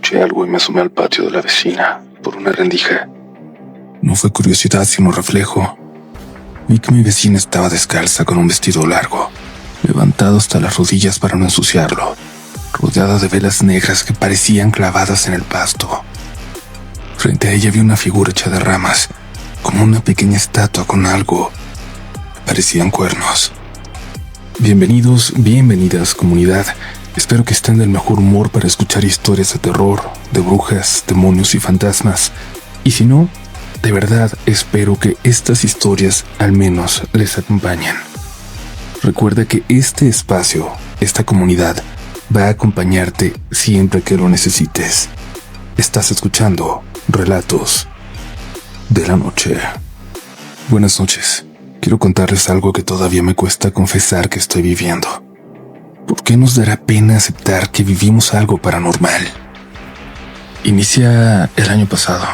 escuché algo y me asomé al patio de la vecina por una rendija. No fue curiosidad sino reflejo. Vi que mi vecina estaba descalza con un vestido largo, levantado hasta las rodillas para no ensuciarlo, rodeada de velas negras que parecían clavadas en el pasto. Frente a ella vi una figura hecha de ramas, como una pequeña estatua con algo que parecían cuernos. Bienvenidos, bienvenidas, comunidad. Espero que estén del mejor humor para escuchar historias de terror, de brujas, demonios y fantasmas. Y si no, de verdad espero que estas historias al menos les acompañen. Recuerda que este espacio, esta comunidad, va a acompañarte siempre que lo necesites. Estás escuchando Relatos de la Noche. Buenas noches. Quiero contarles algo que todavía me cuesta confesar que estoy viviendo. ¿Por qué nos dará pena aceptar que vivimos algo paranormal? Inicia el año pasado,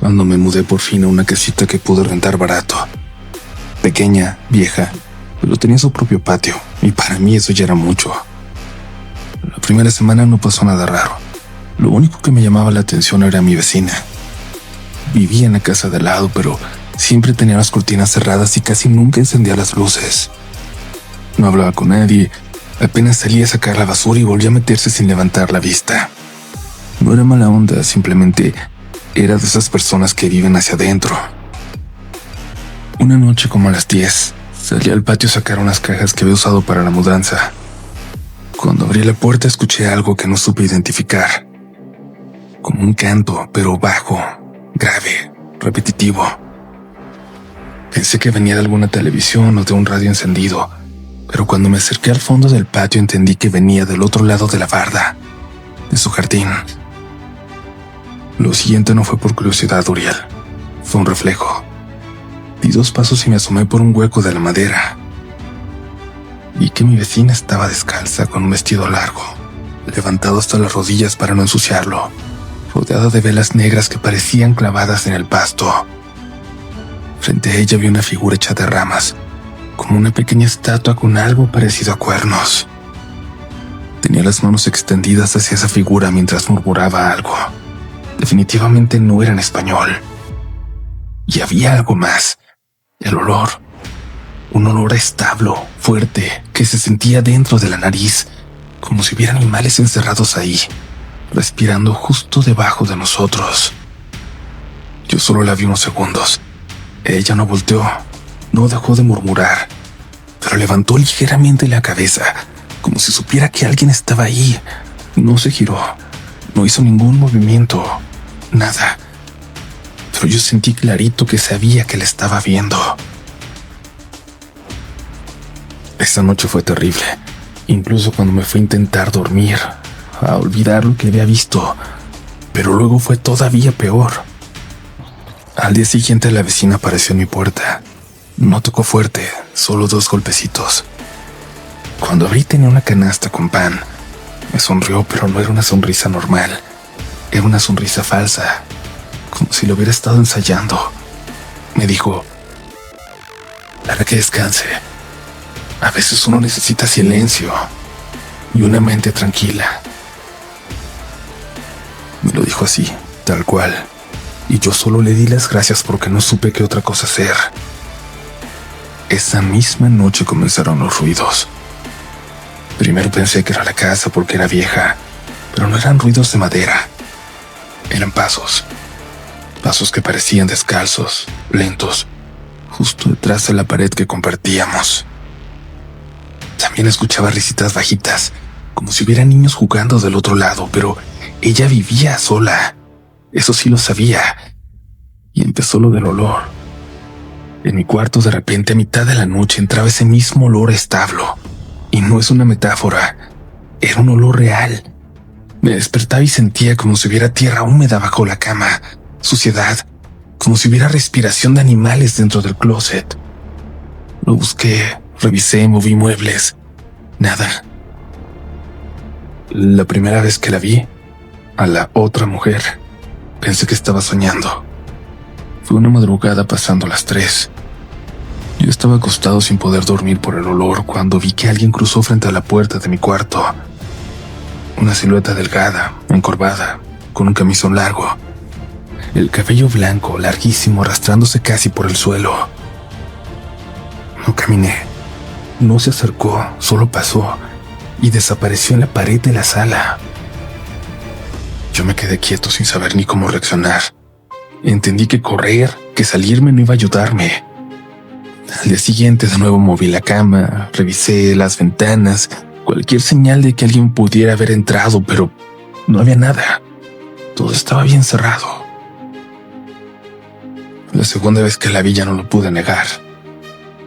cuando me mudé por fin a una casita que pude rentar barato. Pequeña, vieja, pero tenía su propio patio, y para mí eso ya era mucho. La primera semana no pasó nada raro. Lo único que me llamaba la atención era mi vecina. Vivía en la casa de al lado, pero siempre tenía las cortinas cerradas y casi nunca encendía las luces. No hablaba con nadie, apenas salía a sacar la basura y volvía a meterse sin levantar la vista. No era mala onda, simplemente era de esas personas que viven hacia adentro. Una noche como a las 10, salí al patio a sacar unas cajas que había usado para la mudanza. Cuando abrí la puerta escuché algo que no supe identificar. Como un canto, pero bajo, grave, repetitivo. Pensé que venía de alguna televisión o de un radio encendido, pero cuando me acerqué al fondo del patio entendí que venía del otro lado de la barda, de su jardín. Lo siguiente no fue por curiosidad, Uriel. Fue un reflejo. Di 2 pasos y me asomé por un hueco de la madera. Vi que mi vecina estaba descalza con un vestido largo, levantado hasta las rodillas para no ensuciarlo, rodeada de velas negras que parecían clavadas en el pasto. Frente a ella vi una figura hecha de ramas, como una pequeña estatua con algo parecido a cuernos. Tenía las manos extendidas hacia esa figura mientras murmuraba algo. Definitivamente no era en español. Y había algo más. El olor. Un olor a establo, fuerte, que se sentía dentro de la nariz, como si hubiera animales encerrados ahí, respirando justo debajo de nosotros. Yo solo la vi unos segundos. Ella no volteó, no dejó de murmurar, pero levantó ligeramente la cabeza, como si supiera que alguien estaba ahí. No se giró, no hizo ningún movimiento, nada. Pero yo sentí clarito que sabía que la estaba viendo. Esa noche fue terrible, incluso cuando me fui a intentar dormir, a olvidar lo que había visto, pero luego fue todavía peor. Al día siguiente la vecina apareció en mi puerta. No tocó fuerte, solo 2 golpecitos. Cuando abrí tenía una canasta con pan. Me sonrió, pero no era una sonrisa normal. Era una sonrisa falsa, como si lo hubiera estado ensayando. Me dijo: para que descanse. A veces uno necesita silencio y una mente tranquila. Me lo dijo así, tal cual. Y yo solo le di las gracias porque no supe qué otra cosa hacer. Esa misma noche comenzaron los ruidos. Primero pensé que era la casa porque era vieja, pero no eran ruidos de madera. Eran pasos. Pasos que parecían descalzos, lentos, justo detrás de la pared que compartíamos. También escuchaba risitas bajitas, como si hubiera niños jugando del otro lado, pero ella vivía sola. Eso sí lo sabía. Y empezó lo del olor. En mi cuarto, de repente, a mitad de la noche, entraba ese mismo olor a establo. Y no es una metáfora. Era un olor real. Me despertaba y sentía como si hubiera tierra húmeda bajo la cama, suciedad, como si hubiera respiración de animales dentro del closet. Lo busqué, revisé, moví muebles. Nada. La primera vez que la vi, a la otra mujer, pensé que estaba soñando. Fue una madrugada pasando las 3. Yo estaba acostado sin poder dormir por el olor cuando vi que alguien cruzó frente a la puerta de mi cuarto. Una silueta delgada, encorvada, con un camisón largo, el cabello blanco, larguísimo, arrastrándose casi por el suelo. No caminé, no se acercó, solo pasó y desapareció en la pared de la sala. Yo me quedé quieto sin saber ni cómo reaccionar. Entendí que correr, que salirme no iba a ayudarme. Al día siguiente de nuevo moví la cama, revisé las ventanas, cualquier señal de que alguien pudiera haber entrado, pero no había nada. Todo estaba bien cerrado. La segunda vez que la vi ya no lo pude negar.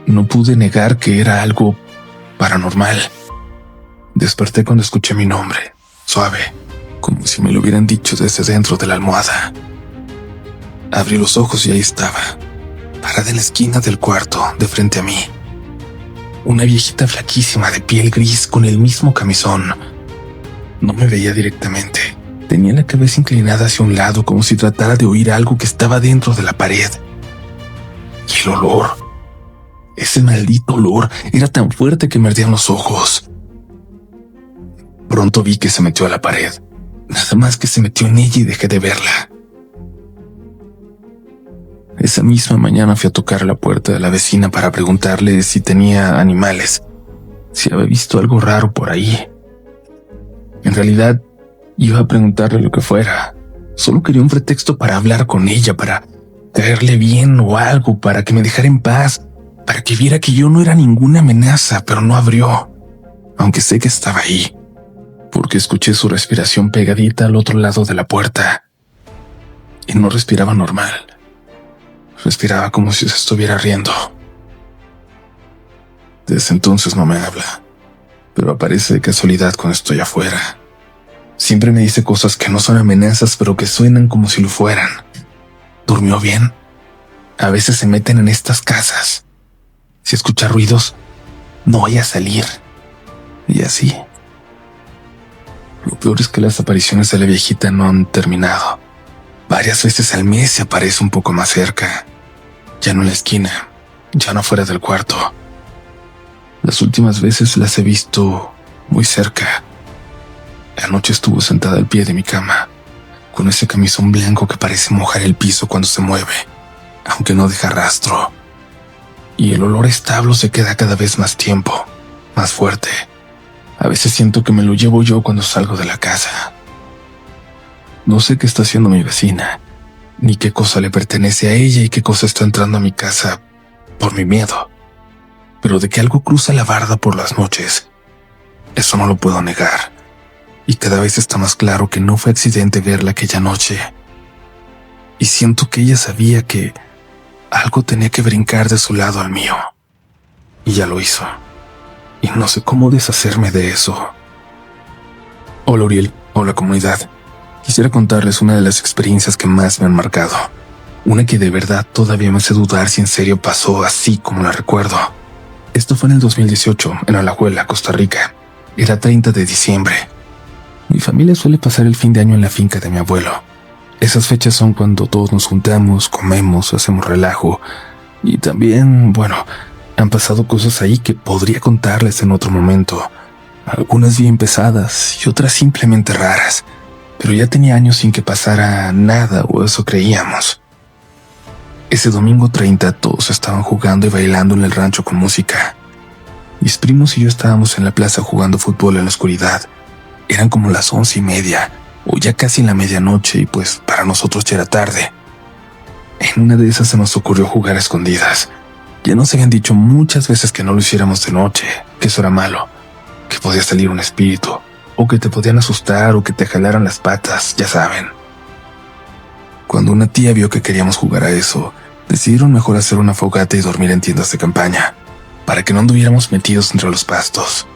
No pude negar que era algo paranormal. Desperté cuando escuché mi nombre, suave, como si me lo hubieran dicho desde dentro de la almohada. Abrí los ojos y ahí estaba, parada en la esquina del cuarto, de frente a mí. Una viejita flaquísima de piel gris con el mismo camisón. No me veía directamente. Tenía la cabeza inclinada hacia un lado como si tratara de oír algo que estaba dentro de la pared. Y el olor, ese maldito olor, era tan fuerte que me ardían los ojos. Pronto vi que se metió a la pared. Nada más que se metió en ella y dejé de verla. Esa misma mañana fui a tocar la puerta de la vecina para preguntarle si tenía animales, si había visto algo raro por ahí. En realidad, iba a preguntarle lo que fuera. Solo quería un pretexto para hablar con ella, para caerle bien o algo, para que me dejara en paz, para que viera que yo no era ninguna amenaza, pero no abrió, aunque sé que estaba ahí, porque escuché su respiración pegadita al otro lado de la puerta. Y no respiraba normal. Respiraba como si se estuviera riendo. Desde entonces no me habla, pero aparece de casualidad cuando estoy afuera. Siempre me dice cosas que no son amenazas, pero que suenan como si lo fueran. ¿Durmió bien? A veces se meten en estas casas. Si escucha ruidos, no vaya a salir. Y así. Lo peor es que las apariciones de la viejita no han terminado. Varias veces al mes se aparece un poco más cerca. Ya no en la esquina, ya no fuera del cuarto. Las últimas veces las he visto muy cerca. Anoche estuvo sentada al pie de mi cama, con ese camisón blanco que parece mojar el piso cuando se mueve, aunque no deja rastro. Y el olor a establo se queda cada vez más tiempo, más fuerte. A veces siento que me lo llevo yo cuando salgo de la casa. No sé qué está haciendo mi vecina, ni qué cosa le pertenece a ella y qué cosa está entrando a mi casa por mi miedo. Pero de que algo cruza la barda por las noches, eso no lo puedo negar. Y cada vez está más claro que no fue accidente verla aquella noche. Y siento que ella sabía que algo tenía que brincar de su lado al mío. Y ya lo hizo. Y no sé cómo deshacerme de eso. Hola Uriel, hola comunidad. Quisiera contarles una de las experiencias que más me han marcado. Una que de verdad todavía me hace dudar si en serio pasó así como la recuerdo. Esto fue en el 2018, en Alajuela, Costa Rica. Era 30 de diciembre. Mi familia suele pasar el fin de año en la finca de mi abuelo. Esas fechas son cuando todos nos juntamos, comemos, hacemos relajo. Y también, bueno, han pasado cosas ahí que podría contarles en otro momento. Algunas bien pesadas y otras simplemente raras. Pero ya tenía años sin que pasara nada, o eso creíamos. Ese domingo 30 todos estaban jugando y bailando en el rancho con música. Mis primos y yo estábamos en la plaza jugando fútbol en la oscuridad. Eran como las 11:30, o ya casi en la medianoche, y pues para nosotros ya era tarde. En una de esas se nos ocurrió jugar a escondidas. Ya nos habían dicho muchas veces que no lo hiciéramos de noche, que eso era malo, que podía salir un espíritu, o que te podían asustar o que te jalaran las patas, ya saben. Cuando una tía vio que queríamos jugar a eso, decidieron mejor hacer una fogata y dormir en tiendas de campaña, para que no anduviéramos metidos entre los pastos.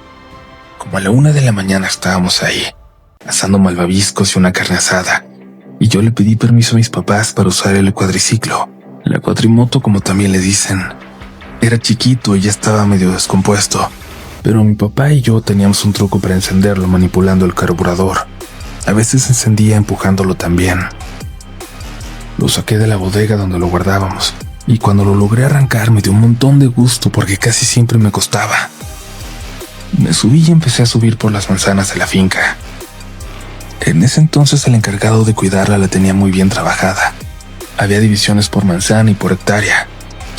Como a la 1 de la mañana estábamos ahí, asando malvaviscos y una carne asada, y yo le pedí permiso a mis papás para usar el cuadriciclo, la cuatrimoto como también le dicen. Era chiquito y ya estaba medio descompuesto, pero mi papá y yo teníamos un truco para encenderlo manipulando el carburador. A veces encendía empujándolo también. Lo saqué de la bodega donde lo guardábamos, y cuando lo logré arrancar me dio un montón de gusto porque casi siempre me costaba. Me subí y empecé a subir por las manzanas de la finca. En ese entonces el encargado de cuidarla la tenía muy bien trabajada. Había divisiones por manzana y por hectárea,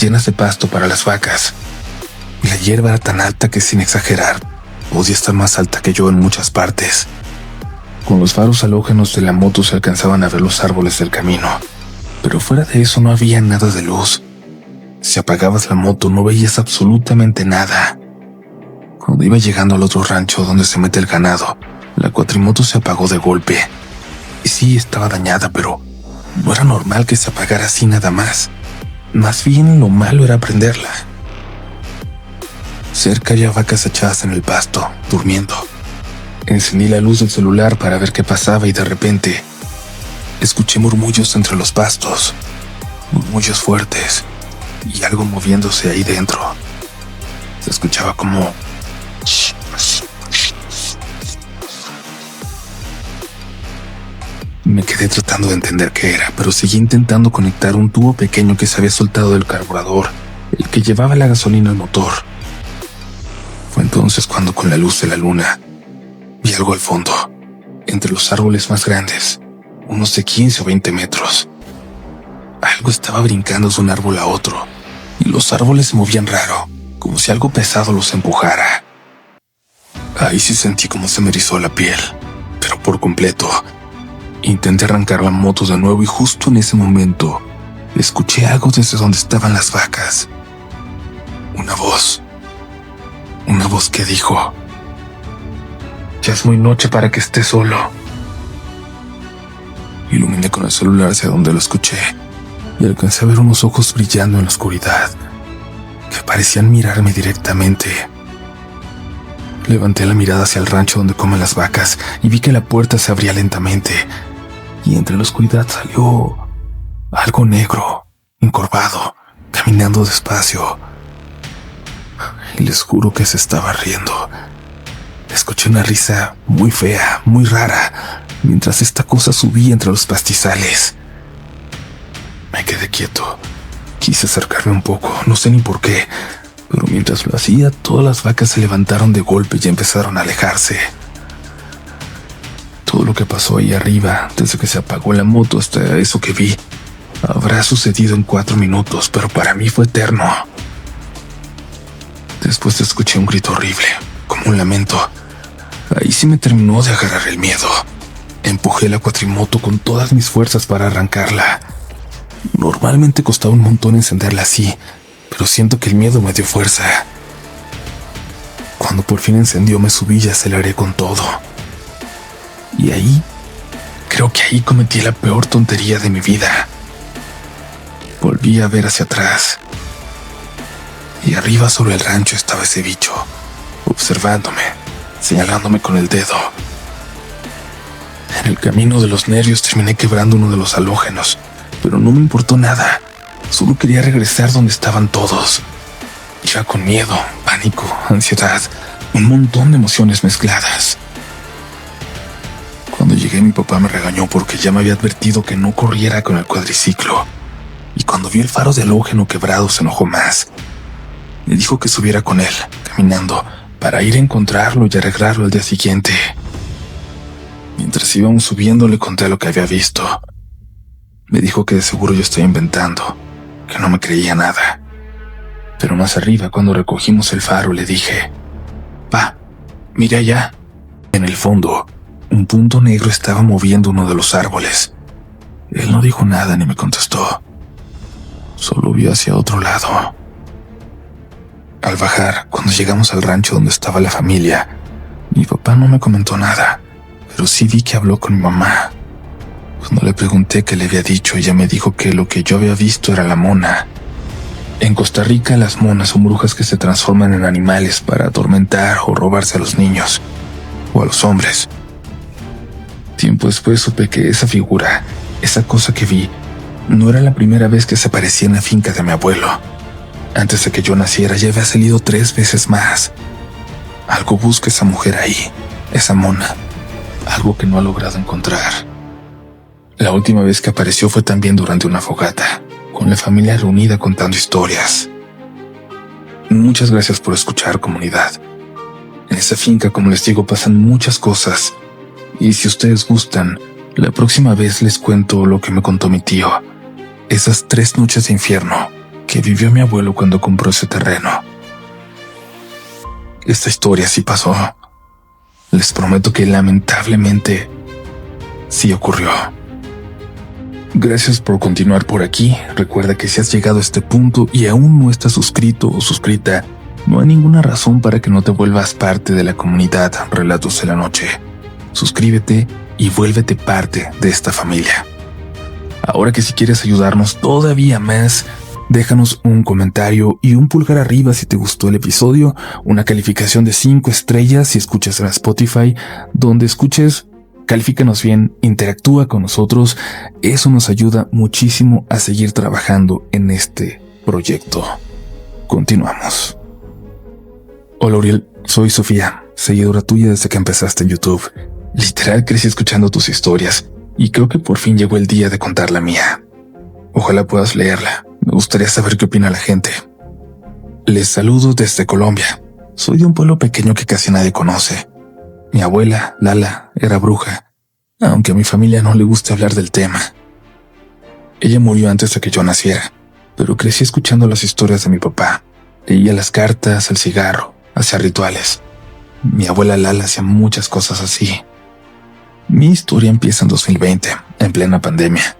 llenas de pasto para las vacas. La hierba era tan alta que, sin exagerar, podía estar más alta que yo en muchas partes. Con los faros halógenos de la moto se alcanzaban a ver los árboles del camino, pero fuera de eso no había nada de luz. Si apagabas la moto no veías absolutamente nada. Cuando iba llegando al otro rancho donde se mete el ganado, la cuatrimoto se apagó de golpe. Y sí, estaba dañada, pero no era normal que se apagara así nada más. Más bien lo malo era prenderla. Cerca había vacas echadas en el pasto, durmiendo. Encendí la luz del celular para ver qué pasaba y de repente escuché murmullos entre los pastos, murmullos fuertes y algo moviéndose ahí dentro. Se escuchaba como... Me quedé tratando de entender qué era, pero seguí intentando conectar un tubo pequeño que se había soltado del carburador, el que llevaba la gasolina al motor. Fue entonces cuando, con la luz de la luna, vi algo al fondo, entre los árboles más grandes, unos de 15 o 20 metros. Algo estaba brincando de un árbol a otro, y los árboles se movían raro, como si algo pesado los empujara. Ahí sí sentí como se me erizó la piel, pero por completo. Intenté arrancar la moto de nuevo y justo en ese momento escuché algo desde donde estaban las vacas. Una voz que dijo: «Ya es muy noche para que esté solo». Iluminé con el celular hacia donde lo escuché y alcancé a ver unos ojos brillando en la oscuridad que parecían mirarme directamente. Levanté la mirada hacia el rancho donde comen las vacas y vi que la puerta se abría lentamente y entre la oscuridad salió algo negro, encorvado, caminando despacio. Y les juro que se estaba riendo. Escuché una risa muy fea, muy rara, mientras esta cosa subía entre los pastizales. Me quedé quieto. Quise acercarme un poco, no sé ni por qué, pero mientras lo hacía, todas las vacas se levantaron de golpe y empezaron a alejarse. Todo lo que pasó ahí arriba, desde que se apagó la moto hasta eso que vi, habrá sucedido en 4 minutos, pero para mí fue eterno. Después escuché un grito horrible, como un lamento. Ahí sí me terminó de agarrar el miedo. Empujé la cuatrimoto con todas mis fuerzas para arrancarla. Normalmente costaba un montón encenderla así, pero siento que el miedo me dio fuerza. Cuando por fin encendió, me subí y aceleré con todo. Y ahí, creo que ahí cometí la peor tontería de mi vida. Volví a ver hacia atrás. Y arriba sobre el rancho estaba ese bicho, observándome, señalándome con el dedo. En el camino de los nervios terminé quebrando uno de los halógenos, pero no me importó nada. Solo quería regresar donde estaban todos. Iba con miedo, pánico, ansiedad, un montón de emociones mezcladas. Cuando llegué, mi papá me regañó porque ya me había advertido que no corriera con el cuadriciclo. Y cuando vi el faro de halógeno quebrado, se enojó más. Me dijo que subiera con él, caminando, para ir a encontrarlo y arreglarlo al día siguiente. Mientras íbamos subiendo, le conté lo que había visto. Me dijo que de seguro yo estaba inventando, que no me creía nada. Pero más arriba, cuando recogimos el faro, le dije: «Pa, mire allá». En el fondo, un punto negro estaba moviendo uno de los árboles. Él no dijo nada ni me contestó. Solo vio hacia otro lado. Al bajar, cuando llegamos al rancho donde estaba la familia, mi papá no me comentó nada, pero sí vi que habló con mi mamá. Cuando le pregunté qué le había dicho, ella me dijo que lo que yo había visto era la mona. En Costa Rica, las monas son brujas que se transforman en animales para atormentar o robarse a los niños, o a los hombres. Tiempo después supe que esa figura, esa cosa que vi, no era la primera vez que se aparecía en la finca de mi abuelo. Antes de que yo naciera ya había salido 3 veces más. Algo busca esa mujer ahí, esa mona, algo que no ha logrado encontrar. La última vez que apareció fue también durante una fogata, con la familia reunida contando historias. Muchas gracias por escuchar, comunidad. En esta finca, como les digo, pasan muchas cosas, Y si ustedes gustan, la próxima vez les cuento lo que me contó mi tío. Esas 3 noches de infierno que vivió mi abuelo cuando compró ese terreno. Esta historia sí pasó. Les prometo que lamentablemente sí ocurrió. Gracias por continuar por aquí. Recuerda que si has llegado a este punto y aún no estás suscrito o suscrita, no hay ninguna razón para que no te vuelvas parte de la comunidad Relatos de la Noche. Suscríbete y vuélvete parte de esta familia. Ahora que si quieres ayudarnos todavía más, déjanos un comentario y un pulgar arriba si te gustó el episodio, una calificación de 5 estrellas si escuchas en Spotify, donde escuches. Califícanos bien, interactúa con nosotros, eso nos ayuda muchísimo a seguir trabajando en este proyecto. Continuamos. Hola Uriel, soy Sofía, seguidora tuya desde que empezaste en YouTube. Literal crecí escuchando tus historias y creo que por fin llegó el día de contar la mía. Ojalá puedas leerla, me gustaría saber qué opina la gente. Les saludo desde Colombia, soy de un pueblo pequeño que casi nadie conoce. Mi abuela, Lala, era bruja, aunque a mi familia no le gusta hablar del tema. Ella murió antes de que yo naciera, pero crecí escuchando las historias de mi papá. Leía las cartas, el cigarro, hacía rituales. Mi abuela Lala hacía muchas cosas así. Mi historia empieza en 2020, en plena pandemia.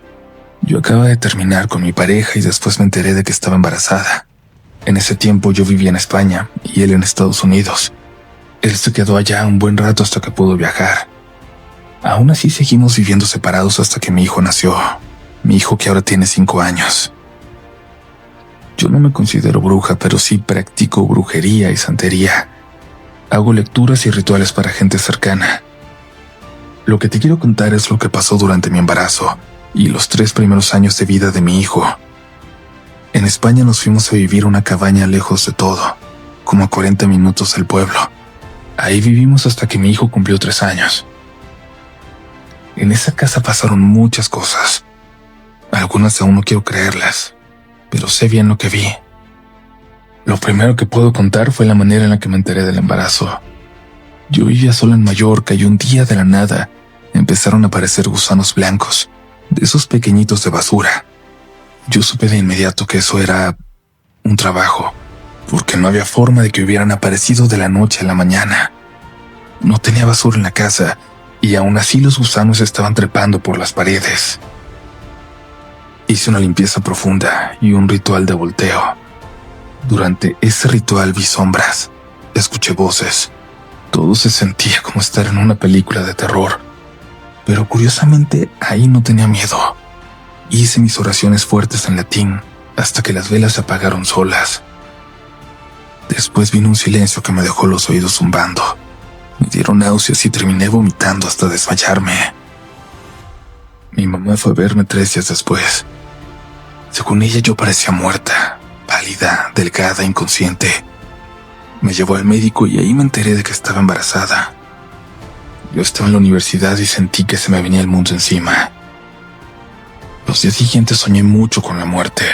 Yo acababa de terminar con mi pareja y después me enteré de que estaba embarazada. En ese tiempo yo vivía en España y él en Estados Unidos. Él se quedó allá un buen rato hasta que pudo viajar. Aún así seguimos viviendo separados hasta que mi hijo nació. Mi hijo que ahora tiene 5 años. Yo no me considero bruja, pero sí practico brujería y santería. Hago lecturas y rituales para gente cercana. Lo que te quiero contar es lo que pasó durante mi embarazo y los 3 primeros años de vida de mi hijo. En España nos fuimos a vivir a una cabaña lejos de todo, como a 40 minutos del pueblo. Ahí vivimos hasta que mi hijo cumplió 3 años. En esa casa pasaron muchas cosas. Algunas aún no quiero creerlas, pero sé bien lo que vi. Lo primero que puedo contar fue la manera en la que me enteré del embarazo. Yo vivía solo en Mallorca y un día de la nada empezaron a aparecer gusanos blancos, de esos pequeñitos de basura. Yo supe de inmediato que eso era un trabajo, porque no había forma de que hubieran aparecido de la noche a la mañana. No tenía basura en la casa, y aún así los gusanos estaban trepando por las paredes. Hice una limpieza profunda y un ritual de volteo. Durante ese ritual vi sombras, escuché voces. Todo se sentía como estar en una película de terror. Pero curiosamente ahí no tenía miedo. Hice mis oraciones fuertes en latín hasta que las velas se apagaron solas. Después vino un silencio que me dejó los oídos zumbando. Me dieron náuseas y terminé vomitando hasta desmayarme. Mi mamá fue a verme 3 días después. Según ella yo parecía muerta, pálida, delgada, inconsciente. Me llevó al médico y ahí me enteré de que estaba embarazada. Yo estaba en la universidad y sentí que se me venía el mundo encima. Los días siguientes soñé mucho con la muerte.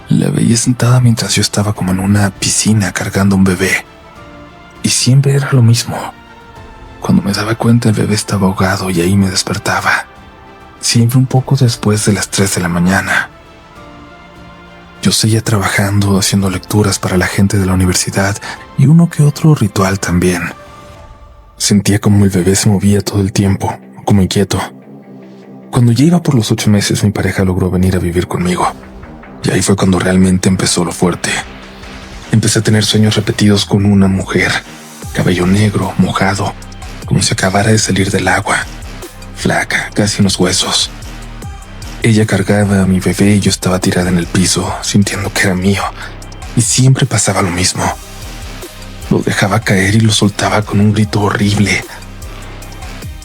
La veía sentada mientras yo estaba como en una piscina cargando un bebé. Y siempre era lo mismo. Cuando me daba cuenta el bebé estaba ahogado y ahí me despertaba. Siempre un poco después de las 3 de la mañana. Yo seguía trabajando, haciendo lecturas para la gente de la universidad y uno que otro ritual también. Sentía como el bebé se movía todo el tiempo, como inquieto. Cuando ya iba por los 8 meses, mi pareja logró venir a vivir conmigo. Y ahí fue cuando realmente empezó lo fuerte. Empecé a tener sueños repetidos con una mujer, cabello negro, mojado, como si acabara de salir del agua, flaca, casi en los huesos. Ella cargaba a mi bebé y yo estaba tirada en el piso, sintiendo que era mío, y siempre pasaba lo mismo. Lo dejaba caer y lo soltaba con un grito horrible.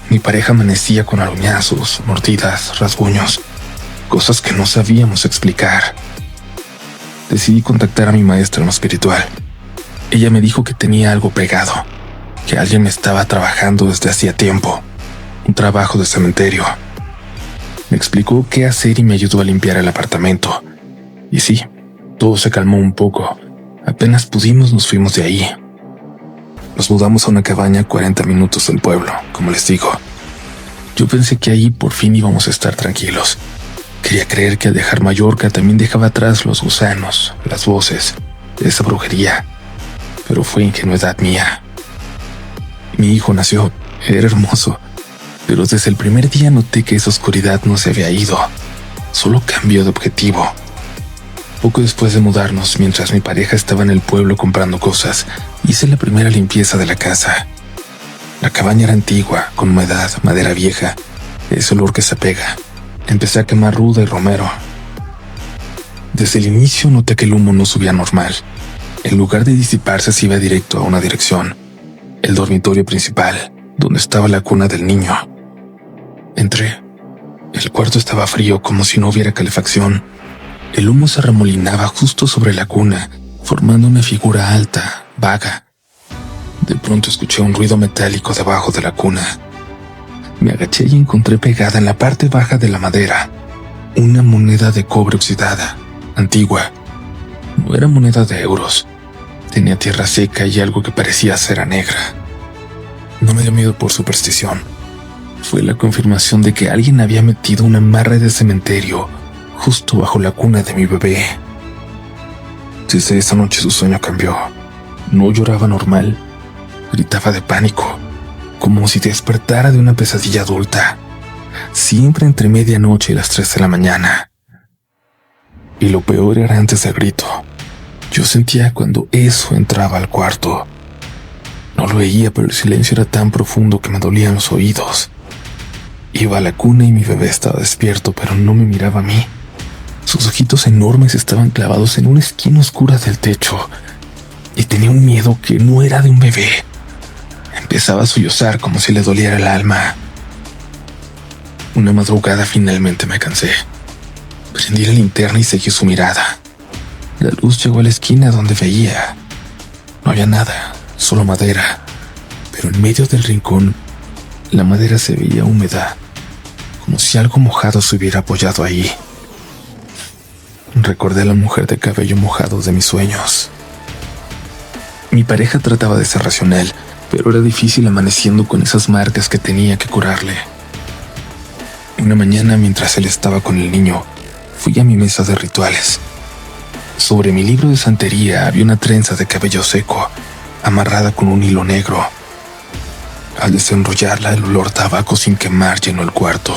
Mi pareja amanecía con arañazos, mordidas, rasguños, cosas que no sabíamos explicar. Decidí contactar a mi maestra en lo espiritual. Ella me dijo que tenía algo pegado, que alguien me estaba trabajando desde hacía tiempo, un trabajo de cementerio. Me explicó qué hacer y me ayudó a limpiar el apartamento. Y sí, todo se calmó un poco. Apenas pudimos, nos fuimos de ahí. Nos mudamos a una cabaña a 40 minutos del pueblo, como les digo. Yo pensé que ahí por fin íbamos a estar tranquilos. Quería creer que al dejar Mallorca también dejaba atrás los gusanos, las voces, esa brujería. Pero fue ingenuidad mía. Mi hijo nació, era hermoso, pero desde el primer día noté que esa oscuridad no se había ido, solo cambió de objetivo. Poco después de mudarnos, mientras mi pareja estaba en el pueblo comprando cosas, hice la primera limpieza de la casa. La cabaña era antigua, con humedad, madera vieja, ese olor que se pega. Empecé a quemar ruda y romero. Desde el inicio noté que el humo no subía normal. En lugar de disiparse, se iba directo a una dirección, el dormitorio principal, donde estaba la cuna del niño. Entré. El cuarto estaba frío, como si no hubiera calefacción. El humo se remolinaba justo sobre la cuna, formando una figura alta, vaga. De pronto escuché un ruido metálico debajo de la cuna. Me agaché y encontré pegada en la parte baja de la madera una moneda de cobre oxidada, antigua. No era moneda de euros. Tenía tierra seca y algo que parecía cera negra. No me dio miedo por superstición. Fue la confirmación de que alguien había metido una amarre de cementerio justo bajo la cuna de mi bebé. Desde esa noche su sueño cambió. No lloraba normal. Gritaba de pánico, como si despertara de una pesadilla adulta, siempre entre medianoche y las 3 de la mañana. Y lo peor era antes del grito. Yo sentía cuando eso entraba al cuarto. No lo veía, pero el silencio era tan profundo que me dolían los oídos. Iba a la cuna y mi bebé estaba despierto, pero no me miraba a mí. Sus ojitos enormes estaban clavados en una esquina oscura del techo, y tenía un miedo que no era de un bebé. Empezaba a sollozar como si le doliera el alma. Una madrugada finalmente me cansé. Prendí la linterna y seguí su mirada. La luz llegó a la esquina donde veía. No había nada, solo madera. Pero en medio del rincón, la madera se veía húmeda, como si algo mojado se hubiera apoyado ahí. Recordé a la mujer de cabello mojado de mis sueños. Mi pareja trataba de ser racional, pero era difícil amaneciendo con esas marcas que tenía que curarle. Una mañana, mientras él estaba con el niño, fui a mi mesa de rituales. Sobre mi libro de santería había una trenza de cabello seco, amarrada con un hilo negro. Al desenrollarla, el olor a tabaco sin quemar llenó el cuarto.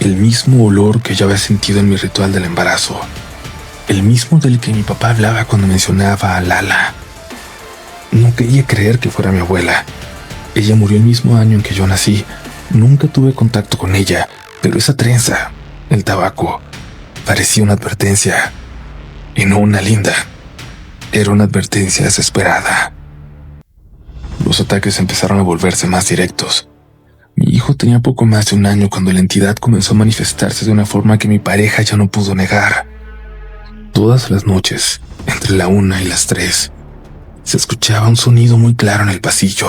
El mismo olor que yo había sentido en mi ritual del embarazo. El mismo del que mi papá hablaba cuando mencionaba a Lala. No quería creer que fuera mi abuela. Ella murió el mismo año en que yo nací. Nunca tuve contacto con ella, pero esa trenza, el tabaco, parecía una advertencia. Y no una linda. Era una advertencia desesperada. Los ataques empezaron a volverse más directos. Mi hijo tenía poco más de un año cuando la entidad comenzó a manifestarse de una forma que mi pareja ya no pudo negar. Todas las noches, entre la 1 y las 3, se escuchaba un sonido muy claro en el pasillo.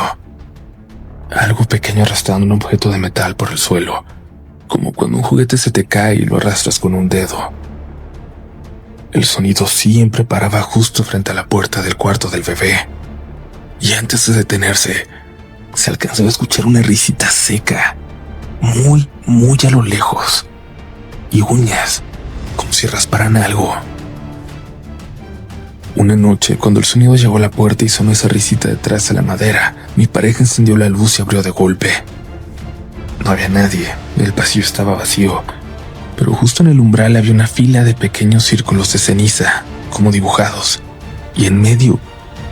Algo pequeño arrastrando un objeto de metal por el suelo, como cuando un juguete se te cae y lo arrastras con un dedo. El sonido siempre paraba justo frente a la puerta del cuarto del bebé. Y antes de detenerse, se alcanzó a escuchar una risita seca, muy a lo lejos, y uñas, como si rasparan algo. Una noche, cuando el sonido llegó a la puerta y sonó esa risita detrás de la madera, mi pareja encendió la luz y abrió de golpe. No había nadie, el pasillo estaba vacío, pero justo en el umbral había una fila de pequeños círculos de ceniza, como dibujados, y en medio,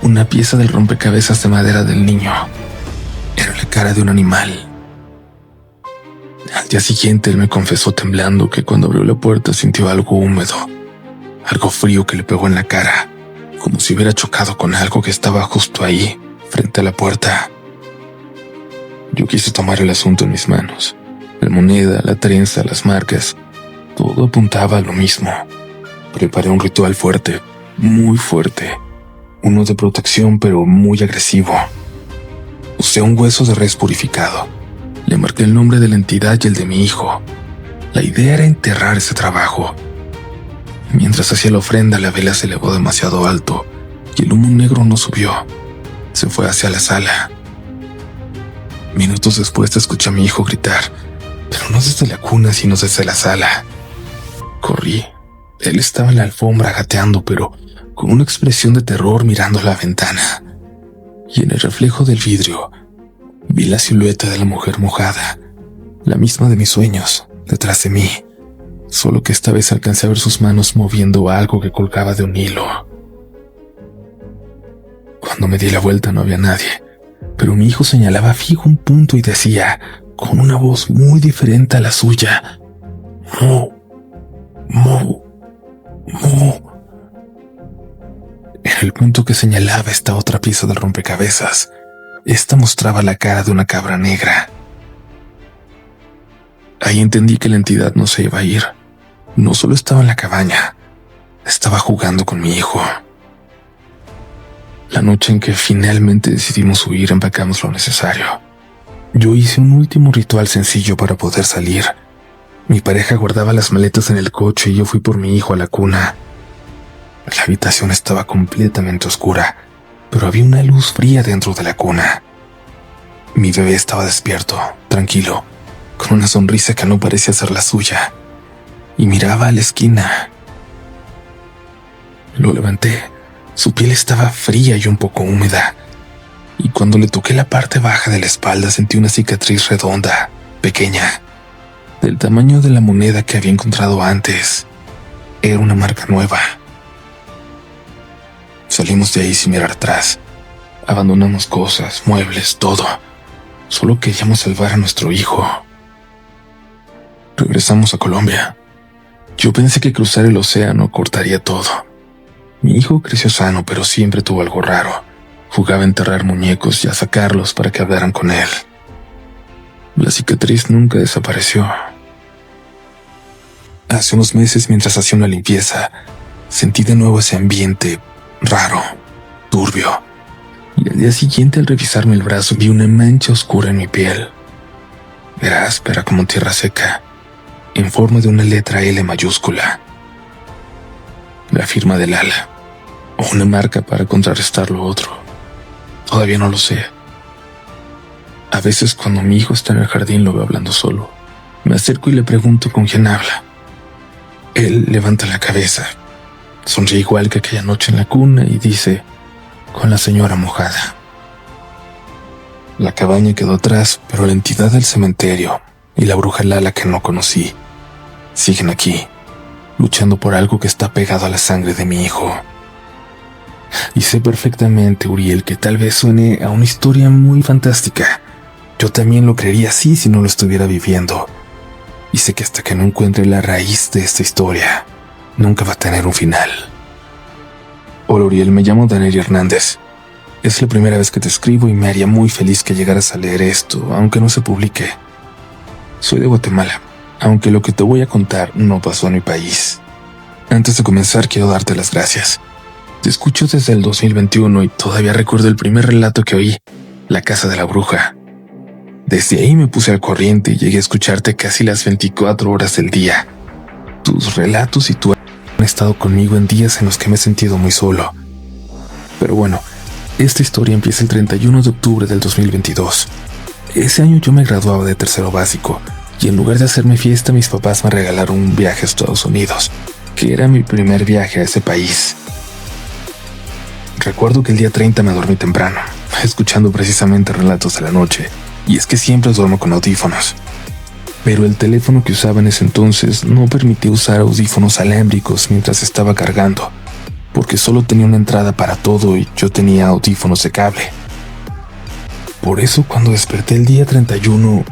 una pieza del rompecabezas de madera del niño. Era la cara de un animal. Al día siguiente él me confesó temblando que cuando abrió la puerta sintió algo húmedo, algo frío que le pegó en la cara, como si hubiera chocado con algo que estaba justo ahí, frente a la puerta. Yo quise tomar el asunto en mis manos. La moneda, la trenza, las marcas, todo apuntaba a lo mismo. Preparé un ritual fuerte, muy fuerte, uno de protección pero muy agresivo. Usé un hueso de res purificado. Le marqué el nombre de la entidad y el de mi hijo. La idea era enterrar ese trabajo. Mientras hacía la ofrenda, la vela se elevó demasiado alto y el humo negro no subió. Se fue hacia la sala. Minutos después escuché a mi hijo gritar, pero no desde la cuna, sino desde la sala. Corrí. Él estaba en la alfombra gateando, pero con una expresión de terror mirando la ventana. Y en el reflejo del vidrio vi la silueta de la mujer mojada, la misma de mis sueños, detrás de mí, solo que esta vez alcancé a ver sus manos moviendo algo que colgaba de un hilo. Cuando me di la vuelta no había nadie, pero mi hijo señalaba fijo un punto y decía, con una voz muy diferente a la suya, «Mu, mu, mu». En el punto que señalaba esta otra pieza del rompecabezas, esta mostraba la cara de una cabra negra. Ahí entendí que la entidad no se iba a ir. No solo estaba en la cabaña, estaba jugando con mi hijo. La noche en que finalmente decidimos huir, empacamos lo necesario. Yo hice un último ritual sencillo para poder salir. Mi pareja guardaba las maletas en el coche y yo fui por mi hijo a la cuna. La habitación estaba completamente oscura, pero había una luz fría dentro de la cuna. Mi bebé estaba despierto, tranquilo, con una sonrisa que no parecía ser la suya, y miraba a la esquina. Lo levanté. Su piel estaba fría y un poco húmeda, y cuando le toqué la parte baja de la espalda sentí una cicatriz redonda, pequeña, del tamaño de la moneda que había encontrado antes. Era una marca nueva. Salimos de ahí sin mirar atrás. Abandonamos cosas, muebles, todo. Solo queríamos salvar a nuestro hijo. Regresamos a Colombia. Yo pensé que cruzar el océano cortaría todo. Mi hijo creció sano, pero siempre tuvo algo raro. Jugaba a enterrar muñecos y a sacarlos para que hablaran con él. La cicatriz nunca desapareció. Hace unos meses, mientras hacía una limpieza, sentí de nuevo ese ambiente raro, turbio. Y al día siguiente, al revisarme el brazo, vi una mancha oscura en mi piel. Era áspera como tierra seca, en forma de una letra L mayúscula. La firma del ala, o una marca para contrarrestar lo otro. Todavía no lo sé. A veces cuando mi hijo está en el jardín lo veo hablando solo. Me acerco y le pregunto con quién habla. Él levanta la cabeza, sonríe igual que aquella noche en la cuna y dice, con la señora mojada. La cabaña quedó atrás, pero la entidad del cementerio y la bruja Lala que no conocí siguen aquí, luchando por algo que está pegado a la sangre de mi hijo. Y sé perfectamente, Uriel, que tal vez suene a una historia muy fantástica. Yo también lo creería así si no lo estuviera viviendo. Y sé que hasta que no encuentre la raíz de esta historia, nunca va a tener un final. Hola Uriel, me llamo Daniel Hernández. Es la primera vez que te escribo y me haría muy feliz que llegaras a leer esto, aunque no se publique. Soy de Guatemala, aunque lo que te voy a contar no pasó en mi país. Antes de comenzar, quiero darte las gracias. Te escucho desde el 2021 y todavía recuerdo el primer relato que oí, La Casa de la Bruja. Desde ahí me puse al corriente y llegué a escucharte casi las 24 horas del día. Tus relatos y tú han estado conmigo en días en los que me he sentido muy solo. Pero bueno, esta historia empieza el 31 de octubre del 2022. Ese año yo me graduaba de tercero básico y en lugar de hacerme fiesta, mis papás me regalaron un viaje a Estados Unidos, que era mi primer viaje a ese país. Recuerdo que el día 30 me dormí temprano, escuchando precisamente relatos de la noche, y es que siempre duermo con audífonos. Pero el teléfono que usaba en ese entonces no permitía usar audífonos alámbricos mientras estaba cargando, porque solo tenía una entrada para todo y yo tenía audífonos de cable. Por eso cuando desperté el día 31,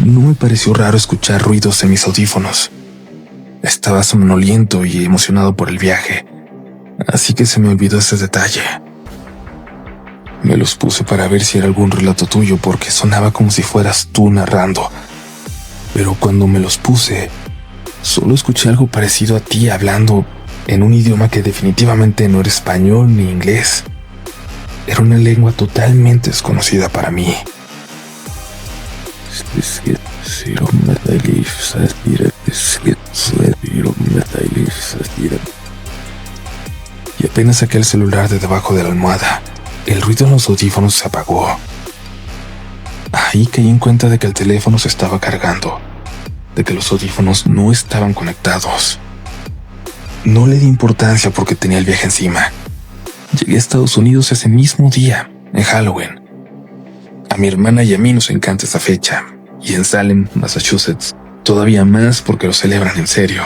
no me pareció raro escuchar ruidos en mis audífonos. Estaba somnoliento y emocionado por el viaje, así que se me olvidó ese detalle. Me los puse para ver si era algún relato tuyo porque sonaba como si fueras tú narrando. Pero cuando me los puse, solo escuché algo parecido a ti hablando en un idioma que definitivamente no era español ni inglés. Era una lengua totalmente desconocida para mí. Y apenas saqué el celular de debajo de la almohada, el ruido en los audífonos se apagó. Ahí caí en cuenta de que el teléfono se estaba cargando, de que los audífonos no estaban conectados. No le di importancia porque tenía el viaje encima. Llegué a Estados Unidos ese mismo día, en Halloween. A mi hermana y a mí nos encanta esa fecha, y en Salem, Massachusetts, todavía más porque lo celebran en serio.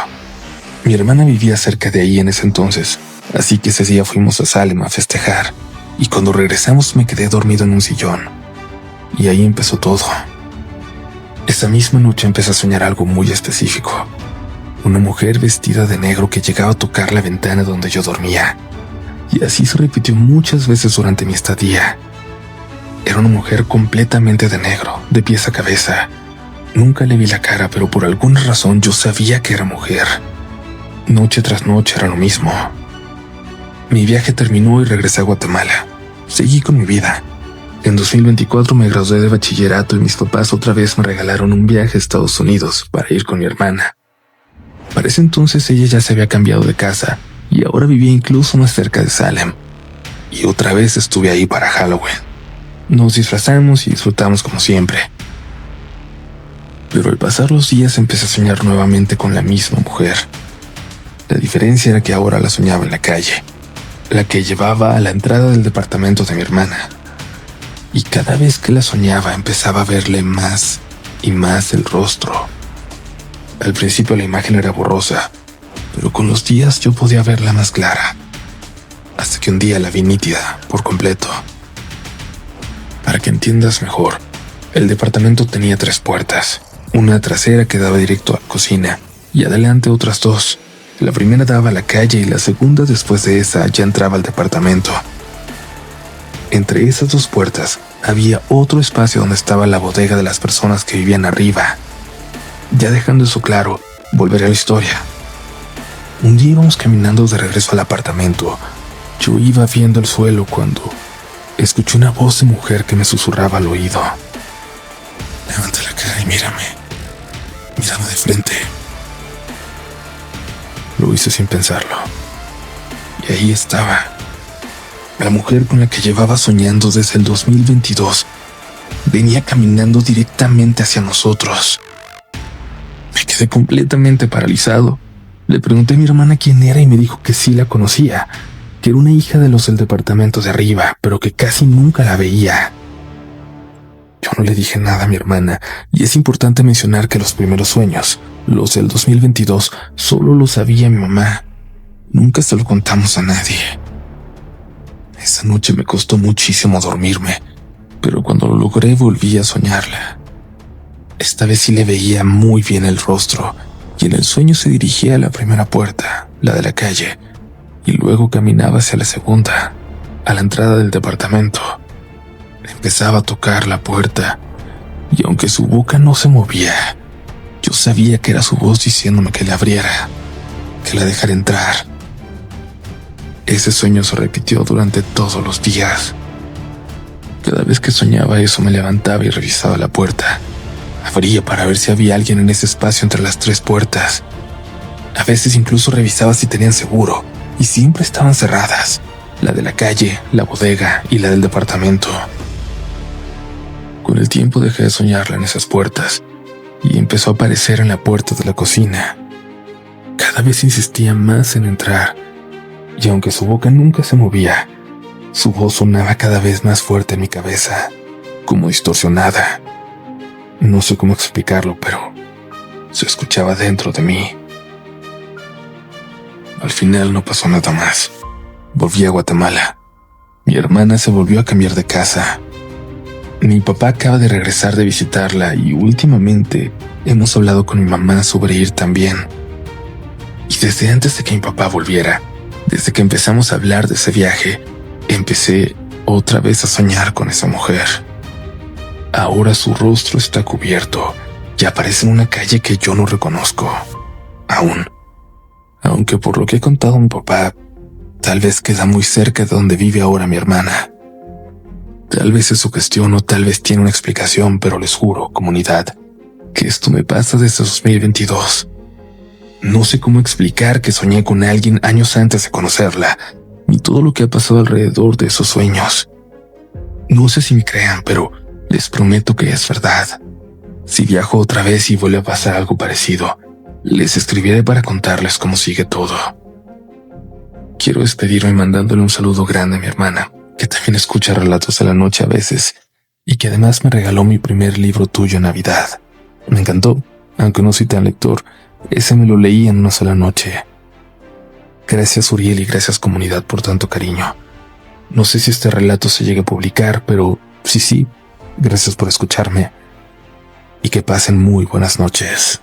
Mi hermana vivía cerca de ahí en ese entonces, así que ese día fuimos a Salem a festejar, y cuando regresamos me quedé dormido en un sillón. Y ahí empezó todo. Esa misma noche empecé a soñar algo muy específico. Una mujer vestida de negro que llegaba a tocar la ventana donde yo dormía. Y así se repitió muchas veces durante mi estadía. Era una mujer completamente de negro, de pies a cabeza. Nunca le vi la cara, pero por alguna razón yo sabía que era mujer. Noche tras noche era lo mismo. Mi viaje terminó y regresé a Guatemala. Seguí con mi vida. En 2024 me gradué de bachillerato y mis papás otra vez me regalaron un viaje a Estados Unidos para ir con mi hermana. Para ese entonces ella ya se había cambiado de casa y ahora vivía incluso más cerca de Salem. Y otra vez estuve ahí para Halloween. Nos disfrazamos y disfrutamos como siempre. Pero al pasar los días empecé a soñar nuevamente con la misma mujer. La diferencia era que ahora la soñaba en la calle, la que llevaba a la entrada del departamento de mi hermana. Y cada vez que la soñaba empezaba a verle más y más el rostro. Al principio la imagen era borrosa, pero con los días yo podía verla más clara. Hasta que un día la vi nítida, por completo. Para que entiendas mejor, el departamento tenía 3 puertas. Una trasera que daba directo a la cocina, y adelante otras 2. La primera daba a la calle y la segunda, después de esa, ya entraba al departamento. Entre esas 2 puertas había otro espacio donde estaba la bodega de las personas que vivían arriba. Ya dejando eso claro, volveré a la historia. Un día íbamos caminando de regreso al apartamento. Yo iba viendo el suelo cuando escuché una voz de mujer que me susurraba al oído. Levanta la cara y mírame. Mírame de frente. Lo hice sin pensarlo. Y ahí estaba. La mujer con la que llevaba soñando desde el 2022 venía caminando directamente hacia nosotros. Me quedé completamente paralizado. Le pregunté a mi hermana quién era y me dijo que sí la conocía, que era una hija de los del departamento de arriba, pero que casi nunca la veía. Yo no le dije nada a mi hermana, y es importante mencionar que los primeros sueños, los del 2022, solo los sabía mi mamá. Nunca se lo contamos a nadie. Esa noche me costó muchísimo dormirme, pero cuando lo logré volví a soñarla. Esta vez sí le veía muy bien el rostro, y en el sueño se dirigía a la primera puerta, la de la calle, y luego caminaba hacia la segunda, a la entrada del departamento. Empezaba a tocar la puerta, y aunque su boca no se movía, yo sabía que era su voz diciéndome que le abriera, que la dejara entrar. Ese sueño se repitió durante todos los días. Cada vez que soñaba eso me levantaba y revisaba la puerta. Abría para ver si había alguien en ese espacio entre las 3 puertas. A veces incluso revisaba si tenían seguro, y siempre estaban cerradas, la de la calle, la bodega y la del departamento. Con el tiempo dejé de soñarla en esas puertas, y empezó a aparecer en la puerta de la cocina. Cada vez insistía más en entrar, y aunque su boca nunca se movía, su voz sonaba cada vez más fuerte en mi cabeza, como distorsionada. No sé cómo explicarlo, pero se escuchaba dentro de mí. Al final no pasó nada más. Volví a Guatemala. Mi hermana se volvió a cambiar de casa. Mi papá acaba de regresar de visitarla y últimamente hemos hablado con mi mamá sobre ir también. Y desde antes de que mi papá volviera, desde que empezamos a hablar de ese viaje, empecé otra vez a soñar con esa mujer. Ahora su rostro está cubierto y aparece en una calle que yo no reconozco. Aún. Aunque por lo que he contado a mi papá, tal vez queda muy cerca de donde vive ahora mi hermana. Tal vez es su cuestión o tal vez tiene una explicación, pero les juro, comunidad, que esto me pasa desde 2022. No sé cómo explicar que soñé con alguien años antes de conocerla, ni todo lo que ha pasado alrededor de esos sueños. No sé si me crean, pero Les prometo que es verdad. Si viajo otra vez y vuelve a pasar algo parecido, les escribiré para contarles cómo sigue todo. Quiero despedirme mandándole un saludo grande a mi hermana, que también escucha relatos de la noche a veces, y que además me regaló mi primer libro tuyo en Navidad. Me encantó, aunque no soy tan lector, ese me lo leí en una sola noche. Gracias Uriel y gracias comunidad por tanto cariño. No sé si este relato se llegue a publicar, pero sí, gracias por escucharme y que pasen muy buenas noches.